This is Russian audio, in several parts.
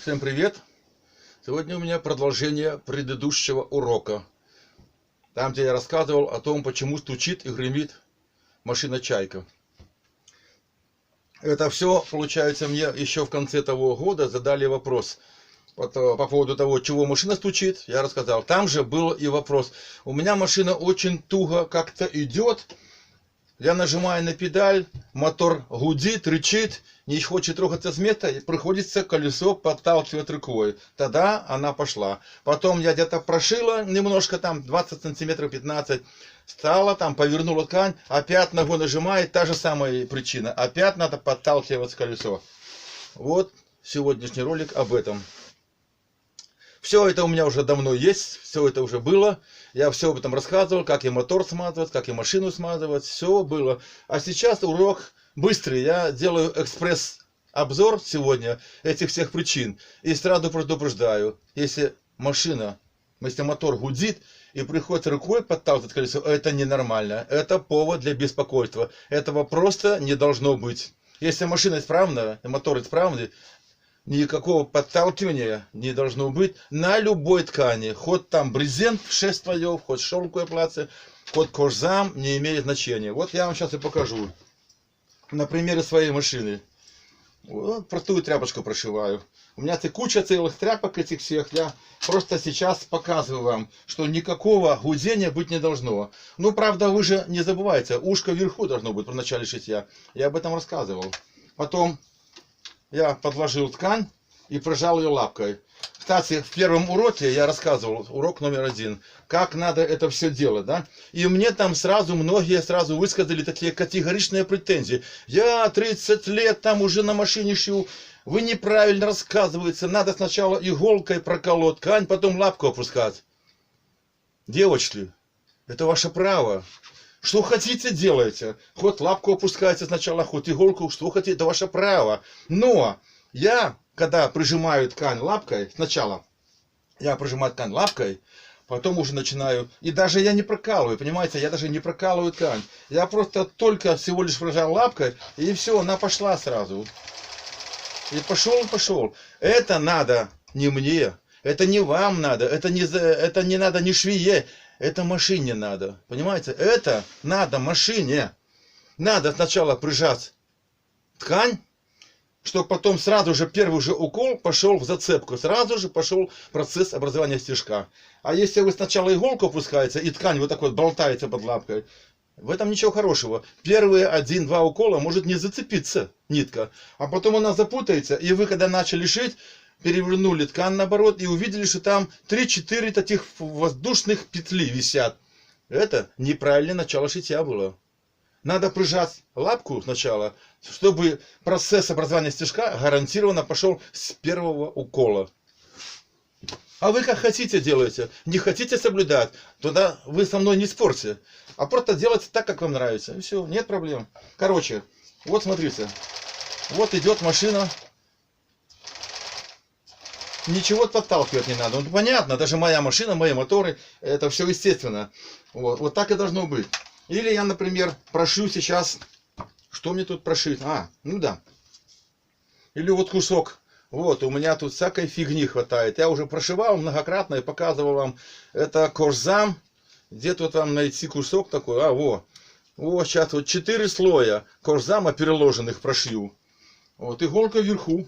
Всем привет! Сегодня у меня продолжение предыдущего урока. Там, где я рассказывал о том, почему стучит и гремит машина Чайка. Это все, получается, мне еще в конце того года задали вопрос. По поводу того, чего машина стучит, я рассказал. Там же был и вопрос. У меня машина очень туго как-то идет. Я нажимаю на педаль, мотор гудит, рычит, не хочет трогаться с места, и приходится колесо подталкивать рукой. Тогда она пошла. Потом я где-то прошила немножко, там 20 сантиметров, 15, стала там, повернула ткань, опять ногу нажимает, та же самая причина. Опять надо подталкивать колесо. Вот сегодняшний ролик об этом. Все это у меня уже давно есть, все это уже было. Я все об этом рассказывал, как и мотор смазывать, как и машину смазывать, все было. А сейчас урок быстрый, я делаю экспресс-обзор сегодня этих всех причин. И сразу предупреждаю, если мотор гудит и приходится рукой подталкивать колесо, это ненормально. Это повод для беспокойства. Этого просто не должно быть. Если машина исправна, и мотор исправный, никакого подталкивания не должно быть на любой ткани. Хоть там брезент 6 слоев, хоть шелковое платье, хоть кожзам, не имеет значения. Вот я вам сейчас и покажу. На примере своей машины. Вот простую тряпочку прошиваю. У меня куча целых тряпок этих всех. Я просто сейчас показываю вам, что никакого гудения быть не должно. Ну, правда, вы же не забывайте, ушко вверху должно быть при начале шитья. Я об этом рассказывал. Потом я подложил ткань и прижал ее лапкой. Кстати, в первом уроке я рассказывал, урок номер 1, как надо это все делать, да? И мне там многие сразу высказали такие категоричные претензии. Я 30 лет там уже на машине шью, вы неправильно рассказываете, надо сначала иголкой проколоть ткань, потом лапку опускать. Девочки, это ваше право. Что хотите, делайте. Хоть лапку опускайте сначала, хоть иголку, что хотите, это ваше право. Но я, когда прижимаю ткань лапкой, сначала я прижимаю ткань лапкой, потом уже начинаю, и даже я не прокалываю, понимаете, я даже не прокалываю ткань. Я просто только всего лишь прижал лапкой, и все, она пошла сразу. И пошел. Это надо не мне, это не вам надо, это не надо ни швее. Это машине надо, понимаете? Это надо машине. Надо сначала прижать ткань, чтобы потом сразу же первый же укол пошел в зацепку. Сразу же пошел процесс образования стежка. А если вы сначала иголку опускаете и ткань вот так вот болтаете под лапкой, в этом ничего хорошего. Первые 1-2 укола может не зацепиться нитка. А потом она запутается, и вы когда начали шить, перевернули ткань наоборот и увидели, что там 3-4 таких воздушных петли висят. Это неправильное начало шитья было. Надо прижать лапку сначала, чтобы процесс образования стежка гарантированно пошел с первого укола. А вы как хотите делаете. Не хотите соблюдать, тогда вы со мной не спорьте. А просто делайте так, как вам нравится. И все, нет проблем. Короче, вот смотрите. Вот идет машина. Ничего подталкивать не надо. Ну, понятно, даже моя машина, мои моторы, это все естественно. Вот так и должно быть. Или я, например, прошью сейчас, что мне тут прошить? Ну да. Или вот кусок. Вот, у меня тут всякой фигни хватает. Я уже прошивал многократно и показывал вам. Это кожзам. Где тут вам найти кусок такой? Вот, сейчас вот 4 слоя кожзама переложенных прошью. Вот, иголка вверху.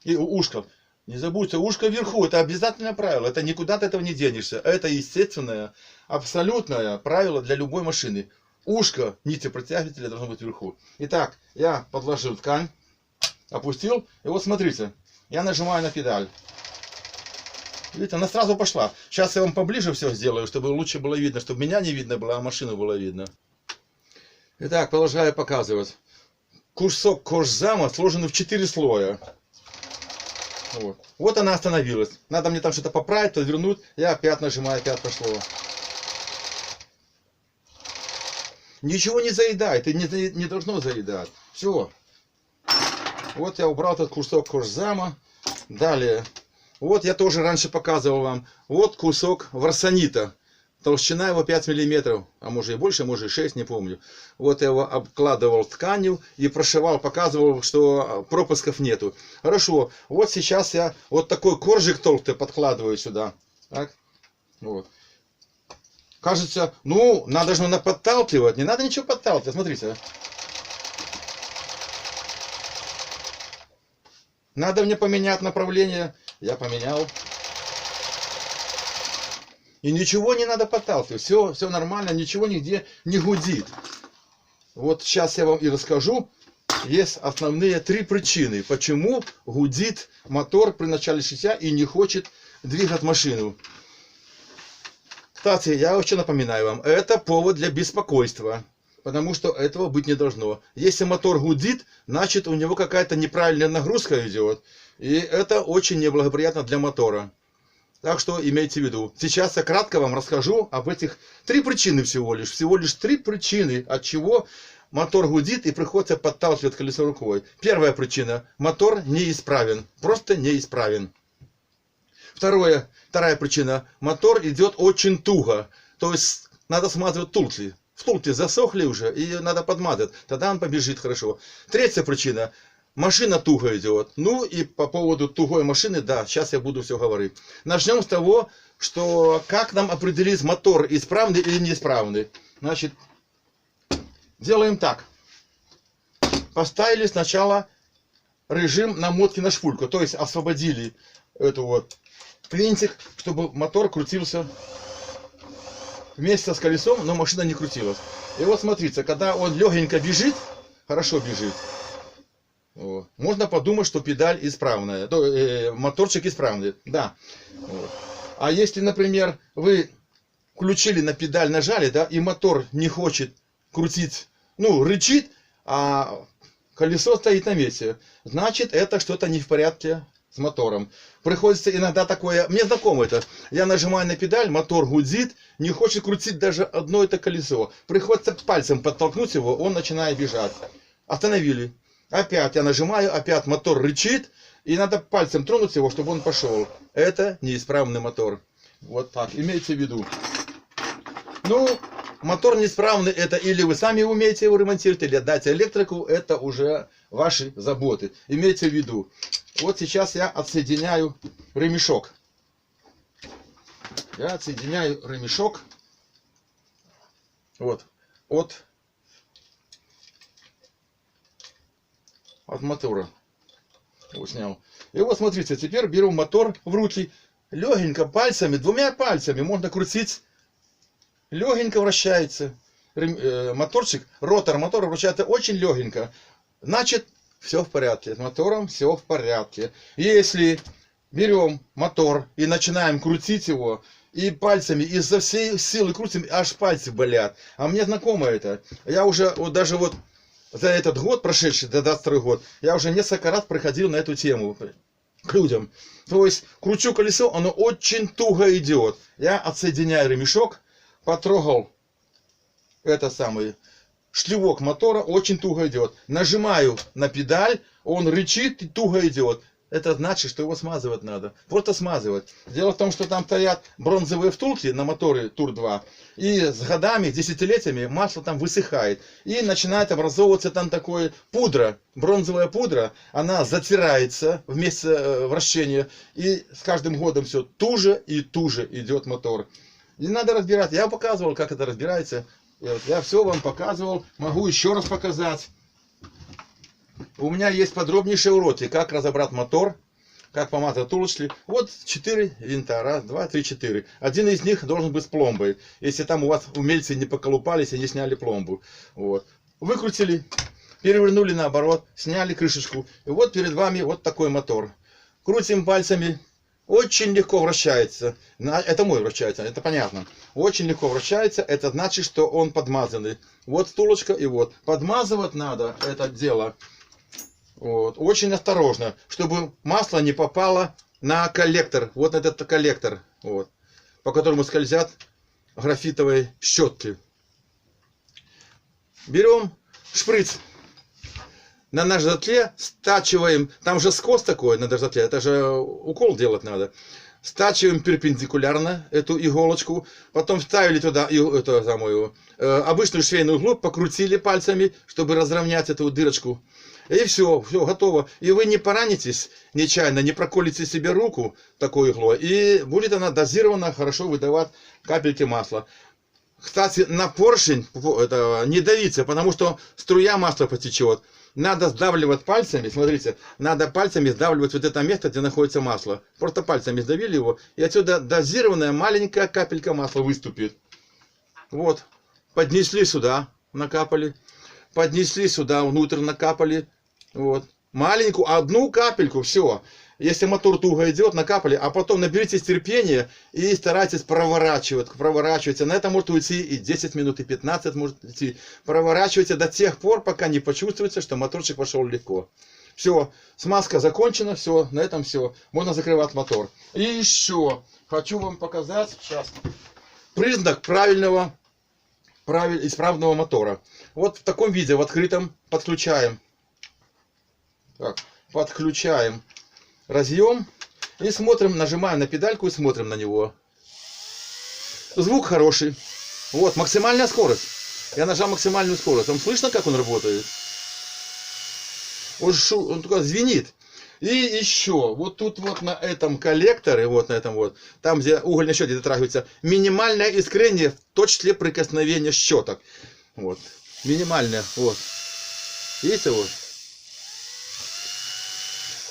И ушко. Не забудьте, ушко вверху, это обязательное правило, это никуда от этого не денешься. Это естественное, абсолютное правило для любой машины. Ушко нити протягивателя должно быть вверху. Итак, я подложил ткань, опустил, и вот смотрите, я нажимаю на педаль. Видите, она сразу пошла. Сейчас я вам поближе все сделаю, чтобы лучше было видно, чтобы меня не видно было, а машину было видно. Итак, продолжаю показывать. Кусок кожзама сложен в 4 слоя. Вот она остановилась. Надо мне там что-то поправить, развернуть. Я опять нажимаю, опять пошло. Ничего не заедает, и не должно заедать. Все. Вот я убрал этот кусок кожзама. Далее. Вот я тоже раньше показывал вам. Вот кусок ворсонита. толщина его 5 миллиметров, а может и больше, может и 6, не помню. Вот я его обкладывал тканью и прошивал, показывал, что пропусков нету. Хорошо, вот сейчас я вот такой коржик толстый подкладываю сюда. Так, вот. Кажется, ну, надо же подталкивать, не надо ничего подталкивать, смотрите. Надо мне поменять направление, я поменял. И ничего не надо подталкивать, все нормально, ничего нигде не гудит. Вот сейчас я вам и расскажу, есть основные 3 причины, почему гудит мотор при начале шитья и не хочет двигать машину. Кстати, я еще напоминаю вам, это повод для беспокойства, потому что этого быть не должно. Если мотор гудит, значит у него какая-то неправильная нагрузка идет, и это очень неблагоприятно для мотора. Так что имейте в виду. Сейчас я кратко вам расскажу об этих 3 причины всего лишь. Всего лишь 3 причины, от чего мотор гудит и приходится подталкивать колесо рукой. Первая причина. Мотор неисправен. Просто неисправен. Вторая причина. Мотор идет очень туго. То есть надо смазывать втулки. Втулки засохли уже и надо подмазать. Тогда он побежит хорошо. Третья причина. Машина туго идет. Ну и по поводу тугой машины, да, сейчас я буду все говорить. Начнем с того, что как нам определить, мотор исправный или неисправный. Значит, делаем так. Поставили сначала режим намотки на шпульку. То есть освободили эту вот винтик, чтобы мотор крутился вместе с колесом, но машина не крутилась. И вот смотрите, когда он легенько бежит, хорошо бежит, вот, можно подумать, что педаль исправная, моторчик исправный, да. Вот. А если, например, вы включили на педаль, нажали, да, и мотор не хочет крутить, ну, рычит, а колесо стоит на месте, значит, это что-то не в порядке с мотором. Приходится иногда такое, мне знакомо это, я нажимаю на педаль, мотор гудит, не хочет крутить даже одно это колесо. Приходится пальцем подтолкнуть его, он начинает бежать. Остановили. Опять я нажимаю, опять мотор рычит, и надо пальцем тронуть его, чтобы он пошел. Это неисправный мотор. Вот так, имейте в виду. Ну, мотор неисправный, это или вы сами умеете его ремонтировать, или отдать электрику, это уже ваши заботы. Имейте в виду. Вот сейчас я отсоединяю ремешок. Я отсоединяю ремешок вот от мотора. Вот снял. И вот смотрите, теперь беру мотор в руки. Легенько пальцами, 2 пальцами можно крутить. Легенько вращается. Моторчик, ротор мотора вращается очень легенько. Значит, все в порядке. С мотором все в порядке. Если берем мотор и начинаем крутить его, и пальцами изо всей силы крутим, аж пальцы болят. А мне знакомо это. Я уже вот даже вот за этот год, прошедший, до 22 год, я уже несколько раз проходил на эту тему к людям. То есть кручу колесо, оно очень туго идет. Я отсоединяю ремешок, потрогал это самый шлевок мотора, очень туго идет. Нажимаю на педаль, он рычит и туго идет. Это значит, что его смазывать надо. Просто смазывать. Дело в том, что там стоят бронзовые втулки на моторе Тур-2. И с годами, десятилетиями масло там высыхает. И начинает образовываться там такое пудра. Бронзовая пудра. Она затирается вместе вращения. И с каждым годом все туже и туже идет мотор. И надо разбирать. Я показывал, как это разбирается. Я все вам показывал. Могу еще раз показать. У меня есть подробнейшие уроки, как разобрать мотор, как помазать втулочки. Вот 4 винта. 1, 2, 3, 4. Один из них должен быть с пломбой. Если там у вас умельцы не поколупались и не сняли пломбу. Вот. Выкрутили, перевернули наоборот, сняли крышечку. И вот перед вами вот такой мотор. Крутим пальцами. Очень легко вращается. Это мой вращается, это понятно. Очень легко вращается, это значит, что он подмазанный. Вот втулочка и вот. Подмазывать надо это дело. Вот. Очень осторожно, чтобы масло не попало на коллектор. Вот этот коллектор, вот, по которому скользят графитовые щетки. Берем шприц. На наждотле стачиваем. Там же скос такой на наждотле. Это же укол делать надо. стачиваем перпендикулярно эту иголочку, потом вставили туда эту самую обычную швейную иглу, покрутили пальцами, чтобы разровнять эту дырочку. И все, готово. И вы не поранитесь нечаянно, не проколите себе руку такой иглой, и будет она дозированно хорошо выдавать капельки масла. Кстати, на поршень это не давиться, потому что струя масла потечет. Надо сдавливать пальцами, смотрите, надо пальцами сдавливать вот это место, где находится масло. Просто пальцами сдавили его, и отсюда дозированная маленькая капелька масла выступит. Вот, поднесли сюда, накапали, поднесли сюда, внутрь накапали, вот. Маленькую, одну капельку, все. Если мотор туго идет, накапали, а потом наберитесь терпения и старайтесь проворачивать. На это может уйти и 10 минут, и 15 может идти. Проворачивайте до тех пор, пока не почувствуете, что моторчик пошел легко. Все, смазка закончена, все, на этом все. Можно закрывать мотор. И еще хочу вам показать сейчас признак исправного мотора. Вот в таком виде, в открытом, подключаем. Так, подключаем разъем и смотрим, нажимаем на педальку и смотрим на него. Звук хороший. Вот, максимальная скорость. Я нажал максимальную скорость. Вам слышно, как он работает? Он только звенит. И еще, вот тут вот на этом коллекторе, вот на этом вот, там где угольный щетки дотрагивается, минимальное искрение в точке прикосновения щеток. Вот, минимальное, вот. Видите, вот.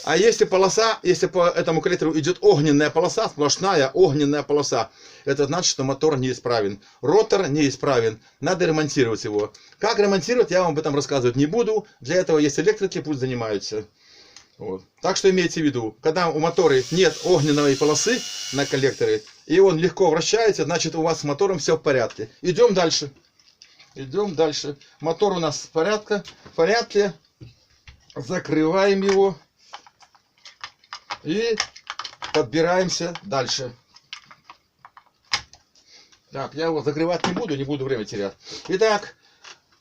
А если полоса, если по этому коллектору идет огненная полоса, сплошная огненная полоса, это значит, что мотор неисправен. Ротор неисправен. Надо ремонтировать его. Как ремонтировать, я вам об этом рассказывать не буду. Для этого есть электрики, пусть занимаются. Вот. Так что имейте в виду, когда у мотора нет огненной полосы на коллекторе, и он легко вращается, значит, у вас с мотором все в порядке. Идем дальше. Идем дальше. Мотор у нас в порядке. Закрываем его. И подбираемся дальше. Так, я его закрывать не буду время терять. Итак,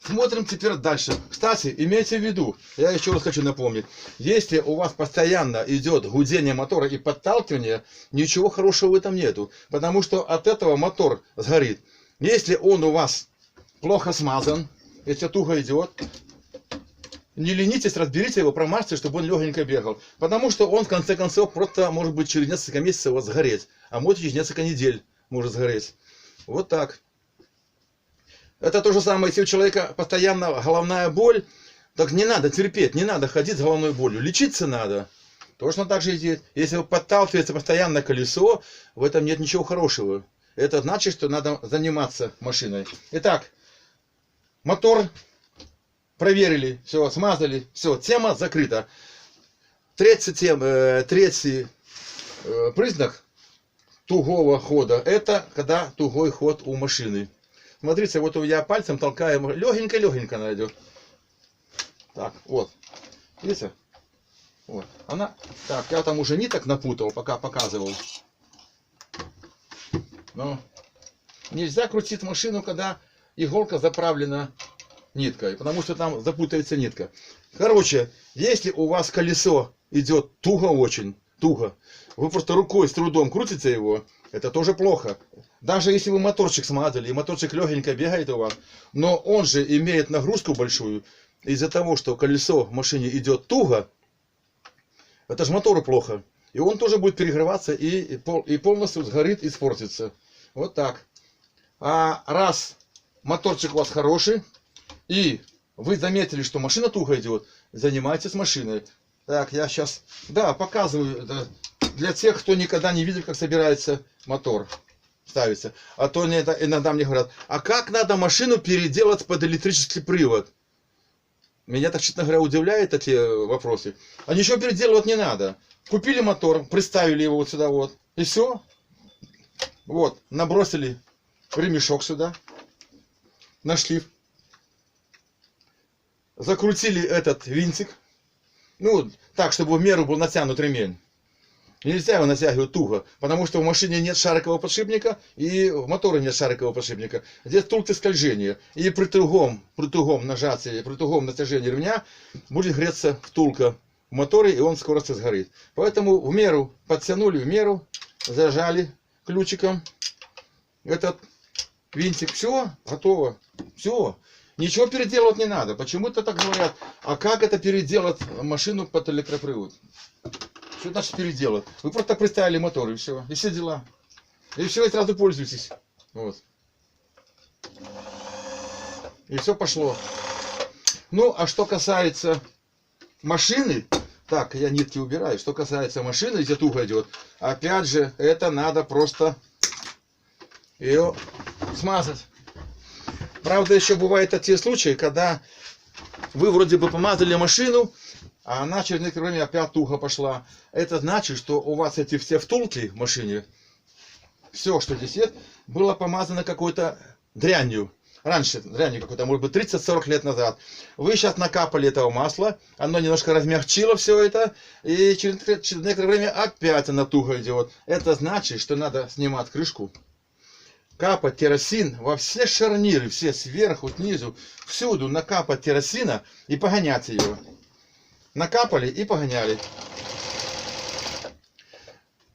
смотрим теперь дальше. Кстати, имейте в виду, я еще раз хочу напомнить, если у вас постоянно идет гудение мотора и подталкивание, ничего хорошего в этом нету. Потому что от этого мотор сгорит. Если он у вас плохо смазан, если туго идет, не ленитесь, разберите его, промажьте, чтобы он легенько бегал. Потому что он, в конце концов, просто может быть через несколько месяцев вот сгореть. А может через несколько недель может сгореть. Вот так. Это то же самое, если у человека постоянно головная боль, так не надо терпеть, не надо ходить с головной болью. Лечиться надо. Точно так же идет. Если подталкивается постоянно колесо, в этом нет ничего хорошего. Это значит, что надо заниматься машиной. Итак, мотор проверили, все, смазали, все, тема закрыта. Третий признак тугого хода, это когда тугой ход у машины. Смотрите, вот я пальцем толкаю, легенько найдет. Так, вот, видите? Вот, она, так, я там уже ниток напутал, пока показывал. Но нельзя крутить машину, когда иголка заправлена ниткой, потому что там запутается нитка. Короче, если у вас колесо идет туго, очень туго, вы просто рукой с трудом крутите его, это тоже плохо. Даже если вы моторчик смазали, и моторчик легенько бегает у вас, но он же имеет нагрузку большую, из-за того, что колесо в машине идет туго, это же мотору плохо. И он тоже будет перегреваться и полностью сгорит, испортится. Вот так. А раз моторчик у вас хороший, и вы заметили, что машина туго идет, занимайтесь машиной. Так, я сейчас, да, показываю, да, для тех, кто никогда не видел, как собирается мотор, ставится. А то иногда мне говорят, а как надо машину переделать под электрический привод? Меня так, честно говоря, удивляют эти вопросы. А ничего переделывать не надо. Купили мотор, приставили его вот сюда вот, и все. Вот, набросили ремешок сюда, на шлиф. Закрутили этот винтик. Ну, так, чтобы в меру был натянут ремень. Нельзя его натягивать туго, потому что в машине нет шарикового подшипника, и в моторе нет шарикового подшипника. Здесь втулки скольжения. И при тугом нажатии, при тугом натяжении ремня будет греться втулка в моторе, и он скоро сгорит. Поэтому в меру подтянули, в меру, зажали ключиком этот винтик. Все, готово. Все. Ничего переделывать не надо. Почему-то так говорят. А как это переделать машину под электропривод? Что значит переделать? Вы просто так приставили мотор и все. И все дела. И все, и сразу пользуйтесь. Вот. И все пошло. Ну, а что касается машины, так, я нитки убираю. Что касается машины, где туго идет, опять же, это надо просто ее смазать. Правда, еще бывают те случаи, когда вы вроде бы помазали машину, а она через некоторое время опять туго пошла. Это значит, что у вас эти все втулки в машине, все, что здесь есть, было помазано какой-то дрянью. Раньше, дрянью какой-то, может быть, 30-40 лет назад. Вы сейчас накапали этого масла, оно немножко размягчило все это, и через некоторое время опять оно туго идет. Это значит, что надо снимать крышку, капать керосин во все шарниры, все сверху, снизу, всюду накапать керосина и погонять ее. Накапали и погоняли.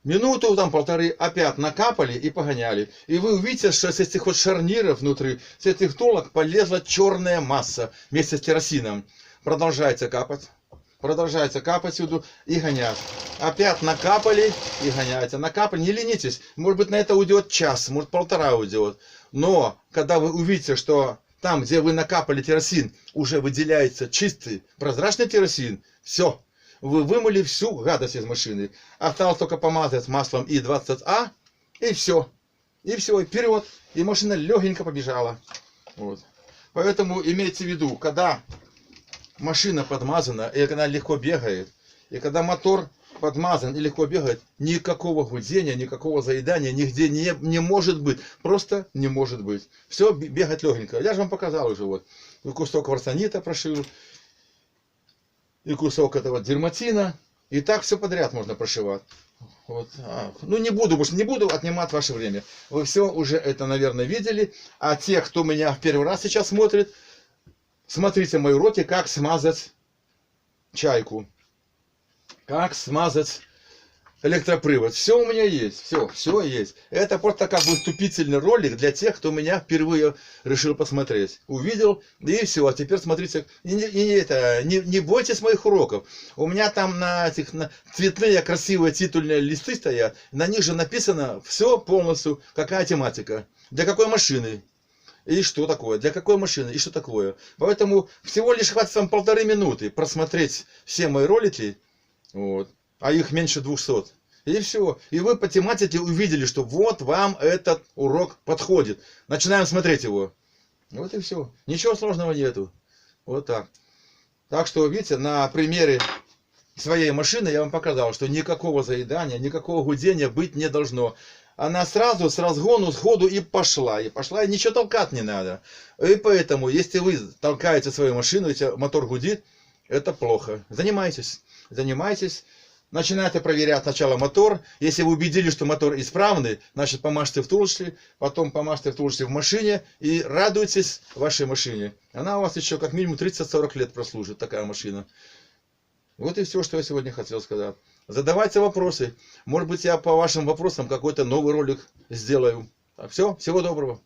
Минуту, там полторы, опять накапали и погоняли. И вы увидите, что с этих вот шарниров внутри, с этих втулок полезла черная масса вместе с керосином. Продолжайте капать сюда и гонять. Опять накапали и гоняйте. Накапали, не ленитесь. Может быть, на это уйдет час, может, полтора уйдет. Но, когда вы увидите, что там, где вы накапали керосин, уже выделяется чистый, прозрачный керосин, все. Вы вымыли всю гадость из машины. Осталось только помазать маслом И20А, и все. И все, и вперед. И машина легенько побежала. Вот. Поэтому имейте в виду, когда машина подмазана, и она легко бегает, и когда мотор подмазан и легко бегает, никакого гудения, никакого заедания нигде не может быть. Просто не может быть. Все бегать легенько. Я же вам показал уже. Вот. И кусок варсанита прошил. И кусок этого дерматина. И так все подряд можно прошивать. Вот. Ну не буду отнимать ваше время. Вы все уже это, наверное, видели. А те, кто меня в первый раз сейчас смотрит, смотрите мои уроки, как смазать чайку. Как смазать электропривод. Все у меня есть. Все есть. Это просто как бы вступительный ролик для тех, кто меня впервые решил посмотреть. Увидел, и все. А теперь смотрите. Не бойтесь моих уроков. У меня там на цветные красивые титульные листы стоят. На них же написано все полностью, какая тематика. Для какой машины. И что такое, для какой машины, и что такое. Поэтому всего лишь хватит вам 1,5 минуты просмотреть все мои ролики. Вот. А их меньше 200. И все. И вы по тематике увидели, что вот вам этот урок подходит. Начинаем смотреть его. Вот и все. Ничего сложного нету. Вот так. Так что, видите, на примере своей машины я вам показал, что никакого заедания, никакого гудения быть не должно. Она сразу, с разгону, сходу и пошла. И ничего толкать не надо. И поэтому, если вы толкаете свою машину, если мотор гудит, это плохо. Занимайтесь. Начинайте проверять сначала мотор. Если вы убедились, что мотор исправный, значит помажьте втулочки, потом помажьте втулочки в машине и радуйтесь вашей машине. Она у вас еще как минимум 30-40 лет прослужит, такая машина. Вот и все, что я сегодня хотел сказать. Задавайте вопросы. Может быть, я по вашим вопросам какой-то новый ролик сделаю. Все, всего доброго.